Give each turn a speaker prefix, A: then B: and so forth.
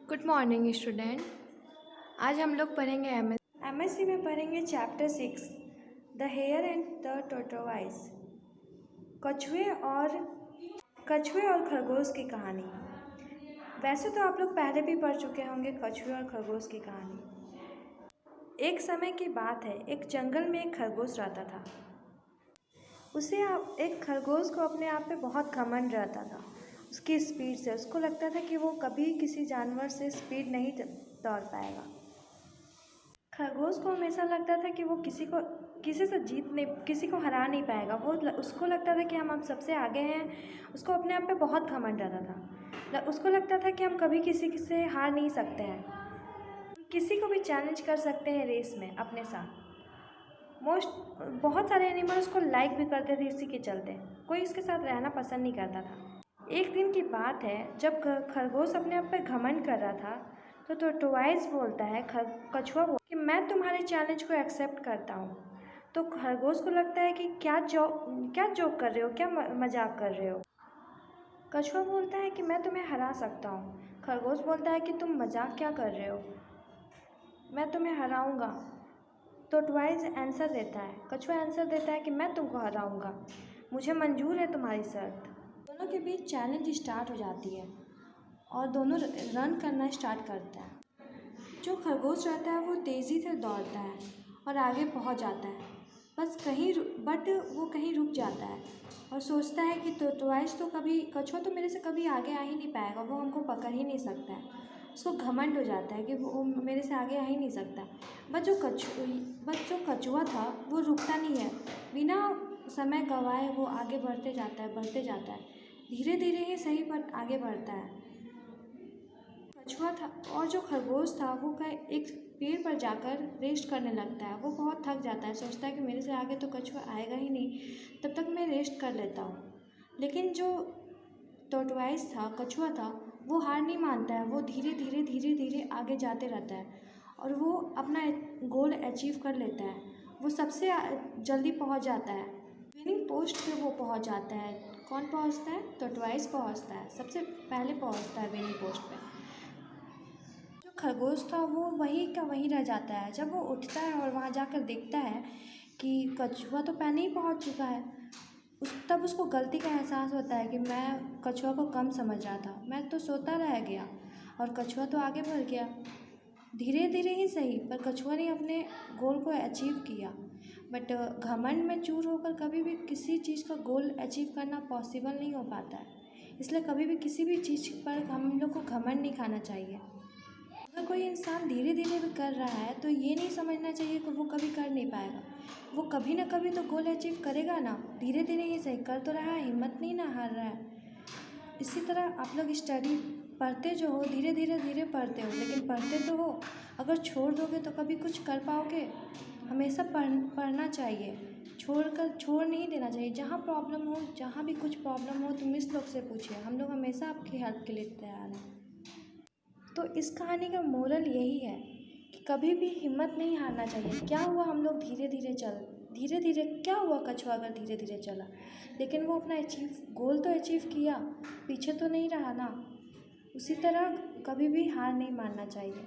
A: Good morning student. आज हम लोग पढ़ेंगे एमएससी में पढ़ेंगे chapter 6 the hare and the tortoise. कछुए और खरगोश की कहानी। वैसे तो आप लोग पहले भी पढ़ चुके होंगे कछुए और खरगोश की कहानी। एक समय की बात है, एक जंगल में एक खरगोश रहता था। एक खरगोश को अपने आप पे बहुत घमंड रहता था, उसकी स्पीड से। उसको लगता था कि वो कभी किसी जानवर से स्पीड नहीं दौड़ पाएगा। खरगोश को हमेशा लगता था कि वो किसी को हरा नहीं पाएगा। उसको लगता था कि हम अब सबसे आगे हैं। उसको अपने आप पे बहुत घमंड रहता था। उसको लगता था कि हम कभी किसी से हार नहीं सकते हैं, किसी को भी चैलेंज कर सकते हैं रेस में अपने साथ। बहुत सारे एनिमल उसको लाइक भी करते थे। इसी के चलते कोई उसके साथ रहना पसंद नहीं करता था। एक दिन की बात है, जब खरगोश अपने आप पे घमंड कर रहा था तो टोर्टोइज बोलता है, कछुआ बोलता है कि मैं तुम्हारे चैलेंज को एक्सेप्ट करता हूँ। तो खरगोश को लगता है कि क्या जोक कर रहे हो, क्या मजाक कर रहे हो। कछुआ बोलता है कि मैं तुम्हें हरा सकता हूँ। खरगोश बोलता है कि तुम मजाक क्या कर रहे हो, मैं तुम्हें हराऊँगा। टोर्टोइज आंसर देता है, कछुआ आंसर देता है कि मैं तुमको हराऊँगा, मुझे मंजूर है तुम्हारी शर्त। दोनों के बीच चैलेंज स्टार्ट हो जाती है और दोनों रन करना स्टार्ट करता है। जो खरगोश रहता है वो तेज़ी से दौड़ता है और आगे पहुंच जाता है, बट वो कहीं रुक जाता है और सोचता है कि कछुआ तो मेरे से कभी आगे आ ही नहीं पाएगा, वो हमको पकड़ ही नहीं सकता है। उसको घमंड हो जाता है कि वो मेरे से आगे आ ही नहीं सकता। बट जो कछुआ था वो रुकता नहीं है। बिना समय गंवाए वो आगे बढ़ते जाता है। धीरे धीरे ही सही पर आगे बढ़ता है। कछुआ था और जो खरगोश था वो एक पेड़ पर जाकर रेस्ट करने लगता है। वो बहुत थक जाता है, सोचता है कि मेरे से आगे तो कछुआ आएगा ही नहीं, तब तक मैं रेस्ट कर लेता हूँ। लेकिन जो टोर्टोइज था, कछुआ था, वो हार नहीं मानता है। वो धीरे धीरे आगे जाते रहता है और वो अपना गोल अचीव कर लेता है। वो सबसे जल्दी पहुँच जाता है। विनिंग पोस्ट पे वो पहुँच जाता है। कौन पहुँचता है? टोर्टोइज पहुँचता है, सबसे पहले पहुँचता है विनिंग पोस्ट पे। जो खरगोश था वो वहीं रह जाता है। जब वो उठता है और वहाँ जाकर देखता है कि कछुआ तो पहले ही पहुँच चुका है, तब उसको गलती का एहसास होता है कि मैं कछुआ को कम समझ रहा था, मैं तो सोता रह गया और कछुआ तो आगे बढ़ गया। धीरे धीरे ही सही, पर कछुआ ने अपने गोल को अचीव किया। बट घमंड में चूर होकर कभी भी किसी चीज़ का गोल अचीव करना पॉसिबल नहीं हो पाता है। इसलिए कभी भी किसी भी चीज़ पर हम लोग को घमंड नहीं खाना चाहिए। अगर कोई इंसान धीरे धीरे भी कर रहा है तो ये नहीं समझना चाहिए कि वो कभी कर नहीं पाएगा। वो कभी ना कभी तो गोल अचीव करेगा ना। धीरे धीरे ही सही, कर तो रहा है, हिम्मत नहीं ना हार रहा है। इसी तरह आप लोग स्टडी पढ़ते जो हो, धीरे धीरे पढ़ते हो, लेकिन पढ़ते तो हो। अगर छोड़ दोगे तो कभी कुछ कर पाओगे? हमेशा पढ़ना चाहिए, छोड़ नहीं देना चाहिए। जहाँ भी कुछ प्रॉब्लम हो तो मिस लोग से पूछिए, हम लोग हमेशा आपकी हेल्प के लिए तैयार हैं। तो इस कहानी का मोरल यही है कि कभी भी हिम्मत नहीं हारना चाहिए। क्या हुआ, हम लोग धीरे धीरे क्या हुआ, कछुआ अगर धीरे धीरे चला, लेकिन वो अपना गोल तो अचीव किया, पीछे तो नहीं रहा ना। उसी तरह कभी भी हार नहीं मानना चाहिए।